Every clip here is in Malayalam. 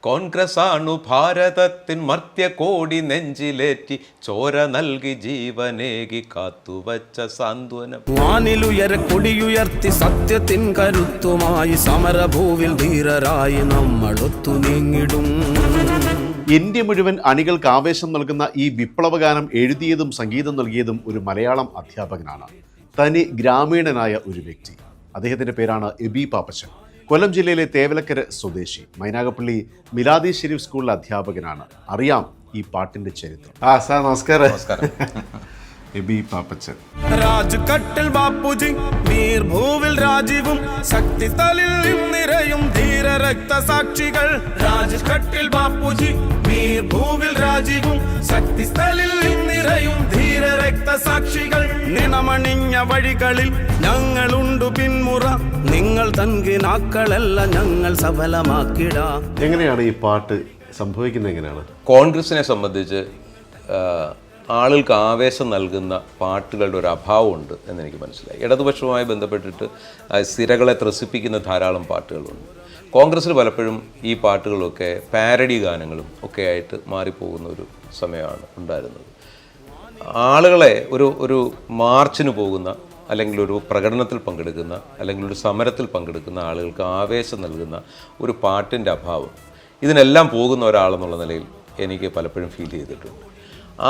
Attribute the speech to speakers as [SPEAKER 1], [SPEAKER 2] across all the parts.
[SPEAKER 1] കോൺഗ്രസാണു ഭാരതത്തിൻ മർത്യകോടി നെഞ്ചിലേറ്റി ചോര നൽകി ജീവനേകി കാത്തുവച്ച സാന്ത്വനം.
[SPEAKER 2] വാനിലുയര കൊടിയുയർത്തി സത്യത്തിൻ കരുത്തുമായി സമരഭൂവിൽ ധീരരായി നമ്മളൊത്തു നീങ്ങിടും.
[SPEAKER 3] ഇന്ത്യ മുഴുവൻ അണികൾക്ക് ആവേശം നൽകുന്ന ഈ വിപ്ലവഗാനം എഴുതിയതും സംഗീതം നൽകിയതും ഒരു മലയാളം അധ്യാപകനാണ്. തനി ഗ്രാമീണനായ ഒരു വ്യക്തി. അദ്ദേഹത്തിൻ്റെ പേരാണ് എബി പാപ്പച്ചൻ. കൊല്ലം ജില്ലയിലെ തേവലക്കര സ്വദേശി. മൈനാഗപ്പള്ളി മിലാദി ഷെരീഫ് സ്കൂളിലെ അധ്യാപകനാണ്. അറിയാം ഈ പാട്ടിന്റെ ചരിത്രം. സാർ നമസ്കാരം.
[SPEAKER 1] നമസ്കാരം.
[SPEAKER 3] എബി പാപ്പച്ചൻ.
[SPEAKER 2] രാജ്കട്ടിൽ ബാപ്പുജി വീർഭൂവിൽ രാജീവും ശക്തിസ്ഥലിൽ നിറയും ധീര രക്തസാക്ഷികൾ. രാജ്കട്ടിൽ ബാപ്പുജി വീർഭൂവിൽ രാജീവും ശക്തിസ്ഥലിൽ നിറയും ധീര രക്തസാക്ഷികൾ. നിണമണിഞ്ഞ വഴികളിൽ ഞങ്ങളുണ്ടു പിന്മുറ, നിങ്ങൾ തൻകിനാക്കളല്ല ഞങ്ങൾ സഫലമാക്കിടാ.
[SPEAKER 3] എങ്ങനെയാണ് ഈ പാട്ട് സംഭവിക്കുന്നത്? എങ്ങനെയാണ്?
[SPEAKER 1] കോൺഗ്രസിനെ സംബന്ധിച്ച് ആളുകൾക്ക് ആവേശം നൽകുന്ന പാട്ടുകളുടെ ഒരു അഭാവമുണ്ട് എന്നെനിക്ക് മനസ്സിലായി. ഇടതുപക്ഷവുമായി ബന്ധപ്പെട്ടിട്ട് സിരകളെ ത്രസിപ്പിക്കുന്ന ധാരാളം പാട്ടുകളുണ്ട്. കോൺഗ്രസ്സിൽ പലപ്പോഴും ഈ പാട്ടുകളൊക്കെ പാരഡി ഗാനങ്ങളും ഒക്കെ ആയിട്ട് മാറിപ്പോകുന്ന ഒരു സമയമാണ് ഉണ്ടായിരുന്നത്. ആളുകളെ ഒരു മാർച്ചിന് പോകുന്ന, അല്ലെങ്കിൽ ഒരു പ്രകടനത്തിൽ പങ്കെടുക്കുന്ന, അല്ലെങ്കിൽ ഒരു സമരത്തിൽ പങ്കെടുക്കുന്ന ആളുകൾക്ക് ആവേശം നൽകുന്ന ഒരു പാട്ടിൻ്റെ അഭാവം, ഇതിനെല്ലാം പോകുന്ന ഒരാളെന്നുള്ള നിലയിൽ എനിക്ക് പലപ്പോഴും ഫീൽ ചെയ്തിട്ടുണ്ട്.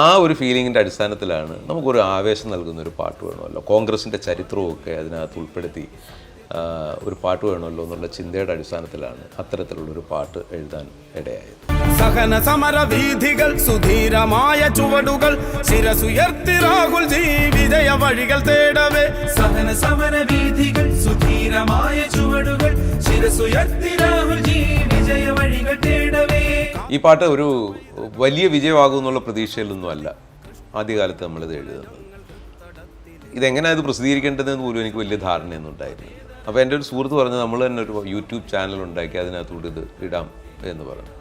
[SPEAKER 1] ആ ഒരു ഫീലിങ്ങിൻ്റെ അടിസ്ഥാനത്തിലാണ് നമുക്കൊരു ആവേശം നൽകുന്നൊരു പാട്ട് വേണമല്ലോ, കോൺഗ്രസിൻ്റെ ചരിത്രമൊക്കെ അതിനകത്ത് ഉൾപ്പെടുത്തി ഒരു പാട്ട് വേണമല്ലോ എന്നുള്ള ചിന്തയുടെ അടിസ്ഥാനത്തിലാണ് അത്തരത്തിലുള്ളൊരു പാട്ട് എഴുതാൻ ഇടയായത്.
[SPEAKER 2] സഹന സമര വീഥികൾ സുധീരമായ ചുവടുകൾ ശിരസുയർത്തി രാഹുൽ ജി വിജയ വഴികൾ തേടവേ. സഹന സമര വീഥികൾ സുധീരമായ ചുവടുകൾ ശിരസുയർത്തി രാഹുൽ ജി വിജയ വഴികൾ തേടവേ.
[SPEAKER 1] ഈ പാട്ട് ഒരു വലിയ വിജയമാകും എന്നുള്ള പ്രതീക്ഷയിലൊന്നുമല്ല ആദ്യകാലത്ത് നമ്മളിത് എഴുതുന്നത്. ഇതെങ്ങനെയാണ് ഇത് പ്രസിദ്ധീകരിക്കേണ്ടതെന്ന് പോലും എനിക്ക് വലിയ ധാരണയൊന്നും ഉണ്ടായിരുന്നു. അപ്പോൾ എൻ്റെ ഒരു സുഹൃത്ത് പറഞ്ഞ് നമ്മൾ തന്നെ ഒരു യൂട്യൂബ് ചാനൽ ഉണ്ടാക്കി അതിനകത്തൂടെ ഇത് ഇടാം എന്ന് പറഞ്ഞു.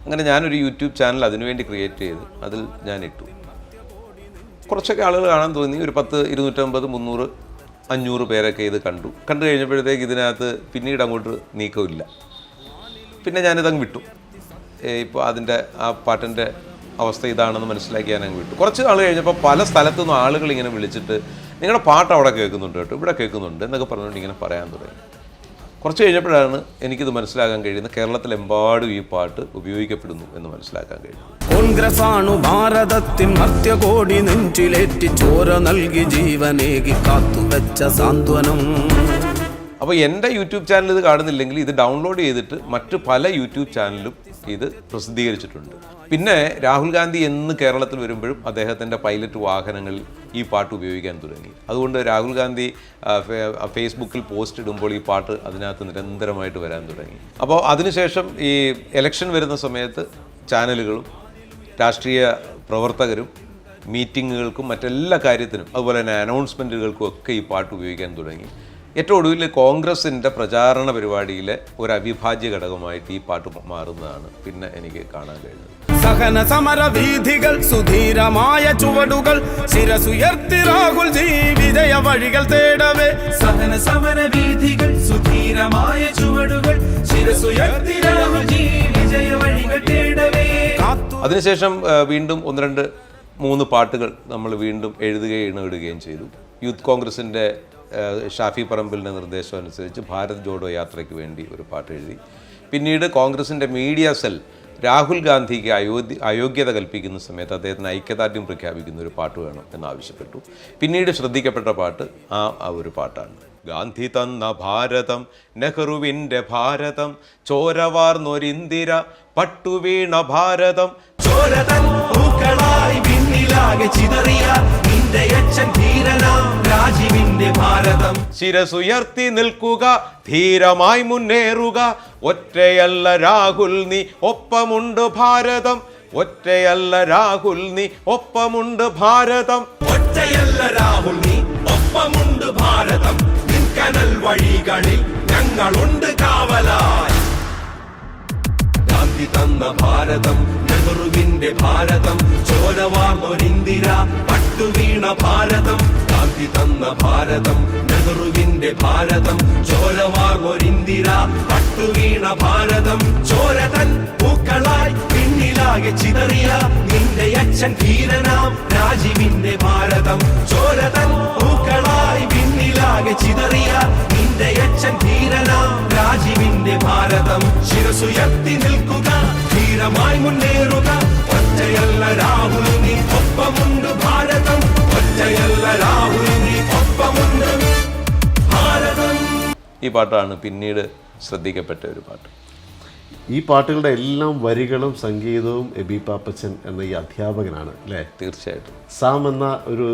[SPEAKER 1] അങ്ങനെ ഞാനൊരു യൂട്യൂബ് ചാനൽ അതിനുവേണ്ടി ക്രിയേറ്റ് ചെയ്ത് അതിൽ ഞാൻ ഇട്ടു. കുറച്ചൊക്കെ ആളുകൾ കാണാൻ തോന്നി. ഒരു 10, 250, 300, 500 പേരൊക്കെ ഇത് കണ്ടു കഴിഞ്ഞപ്പോഴത്തേക്ക് ഇതിനകത്ത് പിന്നീട് അങ്ങോട്ട് നീക്കമില്ല. പിന്നെ ഞാനിതങ്ങ് വിട്ടു. ഇപ്പോൾ അതിൻ്റെ ആ പാട്ടിൻ്റെ അവസ്ഥ ഇതാണെന്ന് മനസ്സിലാക്കി ഞാനങ്ങ് വിട്ടു. കുറച്ച് നാൾ കഴിഞ്ഞപ്പോൾ പല സ്ഥലത്തുനിന്നും ആളുകൾ ഇങ്ങനെ വിളിച്ചിട്ട് നിങ്ങളുടെ പാട്ട് അവിടെ കേൾക്കുന്നുണ്ട് കേട്ടോ, ഇവിടെ കേൾക്കുന്നുണ്ട് എന്നൊക്കെ പറഞ്ഞുകൊണ്ട് ഇങ്ങനെ പറയാൻ തുടങ്ങി. കുറച്ച് കഴിഞ്ഞപ്പോഴാണ് എനിക്കിത് മനസ്സിലാക്കാൻ കഴിയുന്നത് കേരളത്തിലെമ്പാടും ഈ പാട്ട് ഉപയോഗിക്കപ്പെടുന്നു എന്ന് മനസ്സിലാക്കാൻ കഴിയും.
[SPEAKER 2] കോൺഗ്രസാണു ഭാരതത്തിൻ മർത്യകോടി നെഞ്ചിലേറ്റി ചോര നൽകി ജീവനേകി കാത്തുവെച്ച സാന്ത്വനം.
[SPEAKER 1] അപ്പോൾ എൻ്റെ യൂട്യൂബ് ചാനൽ ഇത് കാണുന്നില്ലെങ്കിൽ ഇത് ഡൗൺലോഡ് ചെയ്തിട്ട് മറ്റ് പല യൂട്യൂബ് ചാനലും ഇത് പ്രസിദ്ധീകരിച്ചിട്ടുണ്ട്. പിന്നെ രാഹുൽ ഗാന്ധി എന്ന് കേരളത്തിൽ വരുമ്പോഴും അദ്ദേഹത്തിൻ്റെ പൈലറ്റ് വാഹനങ്ങളിൽ ഈ പാട്ട് ഉപയോഗിക്കാൻ തുടങ്ങി. അതുകൊണ്ട് രാഹുൽ ഗാന്ധി ഫേസ്ബുക്കിൽ പോസ്റ്റ് ഇടുമ്പോൾ ഈ പാട്ട് അതിനകത്ത് നിരന്തരമായിട്ട് വരാൻ തുടങ്ങി. അപ്പോൾ അതിനുശേഷം ഈ ഇലക്ഷൻ വരുന്ന സമയത്ത് ചാനലുകളും രാഷ്ട്രീയ പ്രവർത്തകരും മീറ്റിങ്ങുകൾക്കും മറ്റെല്ലാ കാര്യത്തിനും അതുപോലെ തന്നെ അനൗൺസ്മെൻറ്റുകൾക്കും ഒക്കെ ഈ പാട്ട് ഉപയോഗിക്കാൻ തുടങ്ങി. ഏറ്റവും ഒടുവിൽ കോൺഗ്രസിൻ്റെ പ്രചാരണ പരിപാടിയിലെ ഒരു അവിഭാജ്യ ഘടകമായിട്ട് ഈ പാട്ട് മാറുന്നതാണ് പിന്നെ എനിക്ക് കാണാൻ കഴിഞ്ഞത്.
[SPEAKER 2] സഹന സമര വീഥികൾ സുധീരമായ ചുവടുകൾ ശിരസുയർത്തി രാഹുൽ ജി വിജയ വഴികൾ തേടവേ. സഹന സമര വീഥികൾ സുധീരമായ ചുവടുകൾ ശിരസുയർത്തി രാഹുൽ ജി വിജയ വഴികൾ തേടവേ.
[SPEAKER 1] അതിനുശേഷം വീണ്ടും 1, 2, 3 പാട്ടുകൾ നമ്മൾ വീണ്ടും എഴുതുകയും ഇടുകയും ചെയ്തു. യൂത്ത് കോൺഗ്രസിൻ്റെ ഷാഫി പറമ്പിലിൻ്റെ നിർദ്ദേശം അനുസരിച്ച് ഭാരത് ജോഡോ യാത്രയ്ക്ക് വേണ്ടി ഒരു പാട്ട് എഴുതി. പിന്നീട് കോൺഗ്രസിൻ്റെ മീഡിയ സെൽ രാഹുൽ ഗാന്ധിക്ക് അയോഗ്യത കൽപ്പിക്കുന്ന സമയത്ത് അദ്ദേഹത്തിന് ഐക്യദാർഢ്യം പ്രഖ്യാപിക്കുന്ന ഒരു പാട്ട് വേണം എന്നാവശ്യപ്പെട്ടു. പിന്നീട് ശ്രദ്ധിക്കപ്പെട്ട പാട്ട് ആ ഒരു പാട്ടാണ്. ഗാന്ധി തന്ന ഭാരതം നെഹ്റുവിൻ്റെ ഭാരതം ചോരവാർന്നൊരിന്ദിര പട്ടുവീണ ഭാരതം ശിരസുയർത്തി നിൽക്കുക ധീരമായി മുന്നേറുക ഒറ്റയല്ല രാഹുൽ നീ ഒപ്പമുണ്ട് ഭാരതം ഒറ്റയല്ല രാഹുൽ നീ ഒപ്പമുണ്ട് ഭാരതം
[SPEAKER 2] ഒറ്റയല്ല രാഹുൽ നീ ഒപ്പമുണ്ട് ഭാരതം നിൻകനൽ വഴികളിൽ ഞങ്ങളുണ്ട് കാവലായി. ഗാന്ധി തന്ന ഭാരതം നെഹ്റുവിന്റെ ഭാരതം ചോരവാർന്നൊരിന്ദിര പട്ടുവീണ ഭാരതം. ഗാന്ധി തന്ന ഭാരതം നെഹ്റുവിന്റെ ഭാരതം ചോരവാർന്നൊരിന്ദിര പട്ടുവീണ ഭാരതം ചോര തൻ നിന്റെയച്ഛൻ ധീരനാം രാജീവിന്റെ ഭാരതം ചോരതൻ പൂക്കളായി പിന്നിലാകെ ചിതറിയ നിന്റെയച്ഛൻ ധീരനാം രാജീവിന്റെ ഭാരതം ശിരസുയർത്തി നിൽക്കുക ധീരമായി മുന്നേറുക ഒറ്റയല്ല രാഹുൽ നീ ഒപ്പമുണ്ട് ഭാരതം ഒറ്റയല്ല രാഹുൽ നീ ഒപ്പമുണ്ട് ഭാരതം.
[SPEAKER 1] ഈ പാട്ടാണ് പിന്നീട് ശ്രദ്ധിക്കപ്പെട്ട ഒരു പാട്ട്.
[SPEAKER 3] ഈ പാട്ടുകളുടെ എല്ലാം വരികളും സംഗീതവും എബി പാപ്പച്ചൻ എന്ന ഈ അധ്യാപകനാണ് അല്ലേ?
[SPEAKER 1] തീർച്ചയായിട്ടും.
[SPEAKER 3] സാം എന്ന ഒരു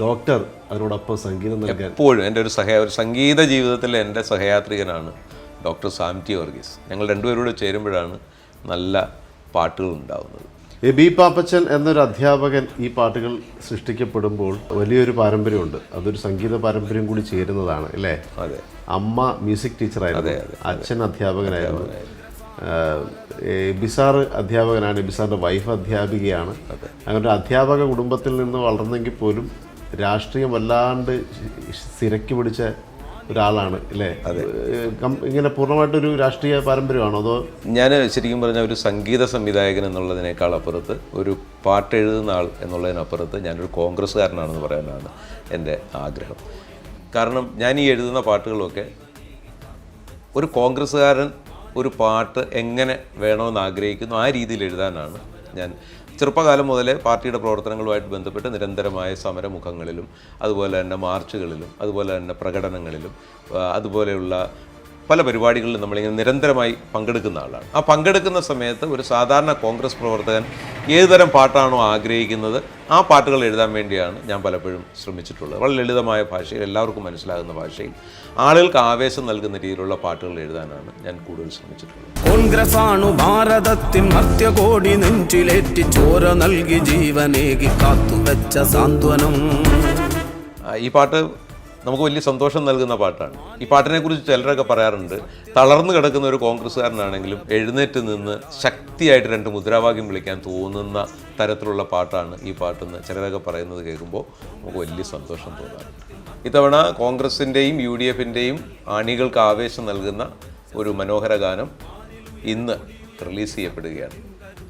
[SPEAKER 3] ഡോക്ടർ അതിനോടൊപ്പം സംഗീതം നൽകാൻ
[SPEAKER 1] എപ്പോഴും എൻ്റെ ഒരു സംഗീത ജീവിതത്തിലെ എൻ്റെ സഹയാത്രികനാണ് ഡോക്ടർ സാം ടി വർഗീസ്. ഞങ്ങൾ രണ്ടുപേരോട് ചേരുമ്പോഴാണ് നല്ല പാട്ടുകൾ ഉണ്ടാകുന്നത്.
[SPEAKER 3] എബി പാപ്പച്ചൻ എന്നൊരു അധ്യാപകൻ ഈ പാട്ടുകൾ സൃഷ്ടിക്കപ്പെടുമ്പോൾ വലിയൊരു പാരമ്പര്യമുണ്ട്. അതൊരു സംഗീത പാരമ്പര്യം കൂടി ചേരുന്നതാണ് അല്ലേ?
[SPEAKER 1] അതെ.
[SPEAKER 3] അമ്മ മ്യൂസിക് ടീച്ചറായിരുന്നു, അച്ഛൻ അധ്യാപകനായിരുന്നു. എബിസാർ അധ്യാപകനാണ്, എബിസാറിൻ്റെ വൈഫ് അധ്യാപികയാണ്. അങ്ങനെ അധ്യാപക കുടുംബത്തിൽ നിന്ന് വളർന്നെങ്കിൽ പോലും രാഷ്ട്രീയം വല്ലാണ്ട് സിരക്കി പിടിച്ച ഒരാളാണ് അല്ലേ? ഇങ്ങനെ പൂർണ്ണമായിട്ടൊരു രാഷ്ട്രീയ പാരമ്പര്യമാണോ അതോ?
[SPEAKER 1] ഞാൻ ശരിക്കും പറഞ്ഞാൽ ഒരു സംഗീത സംവിധായകൻ എന്നുള്ളതിനേക്കാൾ അപ്പുറത്ത് ഒരു പാട്ട് എഴുതുന്ന ആൾ എന്നുള്ളതിനപ്പുറത്ത് ഞാനൊരു കോൺഗ്രസ്സുകാരനാണെന്ന് പറയാനാണ് എൻ്റെ ആഗ്രഹം. കാരണം ഞാൻ ഈ എഴുതുന്ന പാട്ടുകളൊക്കെ ഒരു കോൺഗ്രസ്സുകാരൻ ഒരു പാട്ട് എങ്ങനെ വേണമെന്ന് ആഗ്രഹിക്കുന്നു ആ രീതിയിൽ എഴുതാനാണ് ഞാൻ ചെറുപ്പകാലം മുതലേ പാർട്ടിയുടെ പ്രവർത്തനങ്ങളുമായിട്ട് ബന്ധപ്പെട്ട് നിരന്തരമായ സമരമുഖങ്ങളിലും അതുപോലെ തന്നെ മാർച്ചുകളിലും അതുപോലെ തന്നെ പ്രകടനങ്ങളിലും അതുപോലെയുള്ള പല പരിപാടികളിലും നമ്മളിങ്ങനെ നിരന്തരമായി പങ്കെടുക്കുന്ന ആളാണ്. ആ പങ്കെടുക്കുന്ന സമയത്ത് ഒരു സാധാരണ കോൺഗ്രസ് പ്രവർത്തകൻ ഏതുതരം പാട്ടാണോ ആഗ്രഹിക്കുന്നത് ആ പാട്ടുകൾ എഴുതാൻ വേണ്ടിയാണ് ഞാൻ പലപ്പോഴും ശ്രമിച്ചിട്ടുള്ളത്. വളരെ ലളിതമായ ഭാഷയിൽ, എല്ലാവർക്കും മനസ്സിലാകുന്ന ഭാഷയിൽ, ആളുകൾക്ക് ആവേശം നൽകുന്ന രീതിയിലുള്ള പാട്ടുകൾ എഴുതാനാണ് ഞാൻ കൂടുതൽ ശ്രമിച്ചിട്ടുള്ളത്.
[SPEAKER 4] കോൺഗ്രസ് ആണു ഭാരതത്തിൻ മർത്യകോടി നെഞ്ചിലേറ്റി ചോര നൽകി ജീവനേകി കാത്തുവെച്ച സാന്ത്വനം.
[SPEAKER 1] ഈ പാട്ട് നമുക്ക് വലിയ സന്തോഷം നൽകുന്ന പാട്ടാണ്. ഈ പാട്ടിനെക്കുറിച്ച് ചിലരൊക്കെ പറയാറുണ്ട്, തളർന്നു കിടക്കുന്ന ഒരു കോൺഗ്രസ്സുകാരനാണെങ്കിലും എഴുന്നേറ്റ് നിന്ന് ശക്തിയായിട്ട് രണ്ട് മുദ്രാവാക്യം വിളിക്കാൻ തോന്നുന്ന തരത്തിലുള്ള പാട്ടാണ് ഈ പാട്ടെന്ന് ചിലരൊക്കെ പറയുന്നത് കേൾക്കുമ്പോൾ നമുക്ക് വലിയ സന്തോഷം തോന്നാറുണ്ട്. ഇത്തവണ കോൺഗ്രസിൻ്റെയും UDFൻ്റെയും അണികൾക്ക് ആവേശം നൽകുന്ന ഒരു മനോഹര ഗാനം ഇന്ന് റിലീസ് ചെയ്യപ്പെടുകയാണ്.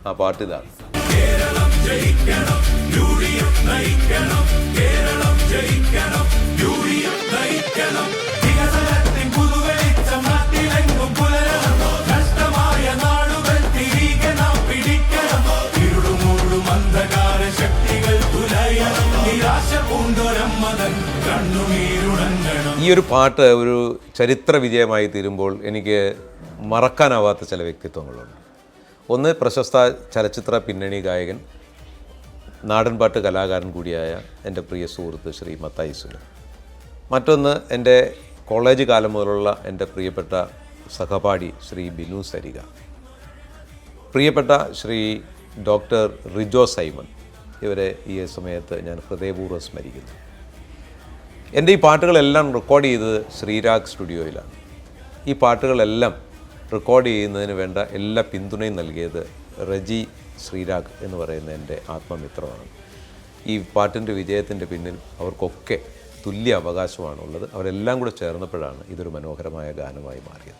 [SPEAKER 1] ആ പാട്ട് ഇതാണ്.
[SPEAKER 2] കേരളം ജയിക്കണം, UDF നയിക്കണം, കേരളം ജയിക്കണം, UDF നയിക്കണം, വികസനത്തിൻ പുതുവെളിച്ചം നാട്ടിലെങ്ങും പുലരണം, നഷ്ടമായ നാടുകൾ തിരികെ നാം പിടിക്കണം, ഇരുടുമൂടും അന്ധകാര ശക്തികൾ തുലയണം, നിരാശ പൂണ്ടൊരമ്മതൻ കണ്ണുനീരുണങ്ങണം.
[SPEAKER 1] ഈ ഒരു പാട്ട് ഒരു ചരിത്ര വിജയമായി തീരുമ്പോൾ എനിക്ക് മറക്കാനാവാത്ത ചില വ്യക്തിത്വങ്ങളുണ്ട്. ഒന്ന്, പ്രശസ്ത ചലച്ചിത്ര പിന്നണി ഗായകൻ, നാടൻപാട്ട് കലാകാരൻ കൂടിയായ എൻ്റെ പ്രിയ സുഹൃത്ത് ശ്രീ മത്തായി സുനിൽ. മറ്റൊന്ന്, എൻ്റെ കോളേജ് കാലം മുതലുള്ള എൻ്റെ പ്രിയപ്പെട്ട സഹപാഠി ശ്രീ ബിനു സരിക. പ്രിയപ്പെട്ട ശ്രീ ഡോക്ടർ റിജോ സൈമൺ. ഇവരെ ഈ സമയത്ത് ഞാൻ ഹൃദയപൂർവ്വം സ്മരിക്കുന്നു. എൻ്റെ ഈ പാട്ടുകളെല്ലാം റെക്കോർഡ് ചെയ്തത് ശ്രീരാഗ് സ്റ്റുഡിയോയിലാണ്. ഈ പാട്ടുകളെല്ലാം റെക്കോർഡ് ചെയ്യുന്നതിന് വേണ്ട എല്ലാ പിന്തുണയും നൽകിയത് റജി ശ്രീരാഗ് എന്ന് പറയുന്ന എൻ്റെ ആത്മമിത്രമാണ്. ഈ പാട്ടിൻ്റെ വിജയത്തിൻ്റെ പിന്നിൽ അവർക്കൊക്കെ തുല്യ അവകാശമാണുള്ളത്. അവരെല്ലാം കൂടെ ചേർന്നപ്പോഴാണ് ഇതൊരു മനോഹരമായ ഗാനമായി മാറിയത്.